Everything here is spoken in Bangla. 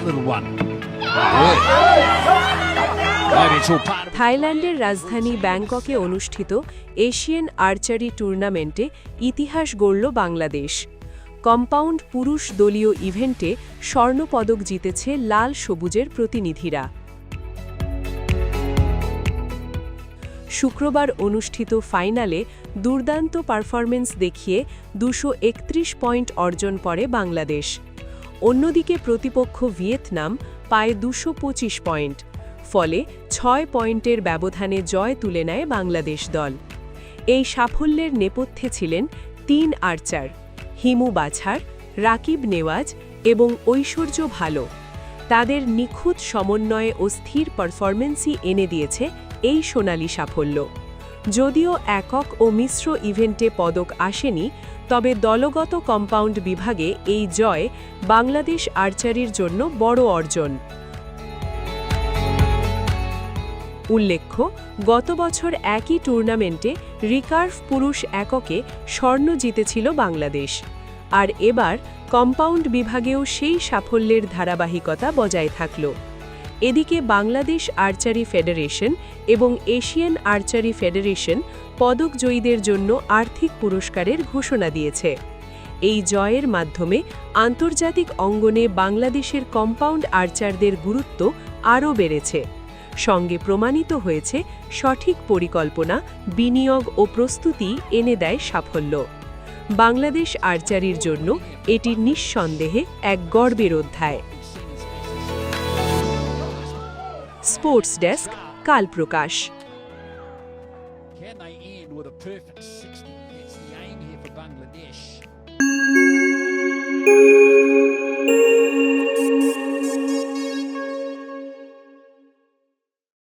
little one. Good. Maybe it's all part of থাইল্যান্ডের রাজধানী ব্যাংককে অনুষ্ঠিত এশিয়ান আর্চারি টুর্নামেন্টে ইতিহাস গড়ল বাংলাদেশ। কম্পাউন্ড পুরুষ দলীয় ইভেন্টে স্বর্ণপদক জিতেছে লাল সবুজের প্রতিনিধিরা। শুক্রবার অনুষ্ঠিত ফাইনালে দুর্দান্ত পারফরমেন্স দেখিয়ে 231 পয়েন্ট অর্জন করে বাংলাদেশ। অন্যদিকে প্রতিপক্ষ ভিয়েতনাম পায় 225 পয়েন্ট, ফলে 6 পয়েন্টের ব্যবধানে জয় তুলে নেয় বাংলাদেশ দল। এই সাফল্যের নেপথ্যে ছিলেন 3 আর্চার, হিমু বাছার, রাকিব নেওয়াজ এবং ঐশ্বর্য ভালো। তাদের নিখুঁত সমন্বয়ে ও স্থির পারফরমেন্সই এনে দিয়েছে এই সোনালী সাফল্য। যদিও একক ও মিশ্র ইভেন্টে পদক আসেনি, তবে দলগত কম্পাউন্ড বিভাগে এই জয় বাংলাদেশ আর্চারির জন্য বড় অর্জন। উল্লেখ্য, গত বছর একই টুর্নামেন্টে রিকার্ভ পুরুষ এককে স্বর্ণ জিতেছিল বাংলাদেশ, আর এবার কম্পাউন্ড বিভাগেও সেই সাফল্যের ধারাবাহিকতা বজায় থাকল। এদিকে বাংলাদেশ আর্চারি ফেডারেশন এবং এশিয়ান আর্চারি ফেডারেশন পদক জয়ীদের জন্য আর্থিক পুরস্কারের ঘোষণা দিয়েছে। এই জয়ের মাধ্যমে আন্তর্জাতিক অঙ্গনে বাংলাদেশের কম্পাউন্ড আর্চারদের গুরুত্ব আরও বেড়েছে। সঙ্গে প্রমাণিত হয়েছে সঠিক পরিকল্পনা, বিনিয়োগ ও প্রস্তুতি এনে দেয় সাফল্য। বাংলাদেশ আর্চারির জন্য এটি নিঃসন্দেহে এক গর্বের অধ্যায়। স্পোর্টস ডেস্ক, কাল প্রকাশ। Can they end with a perfect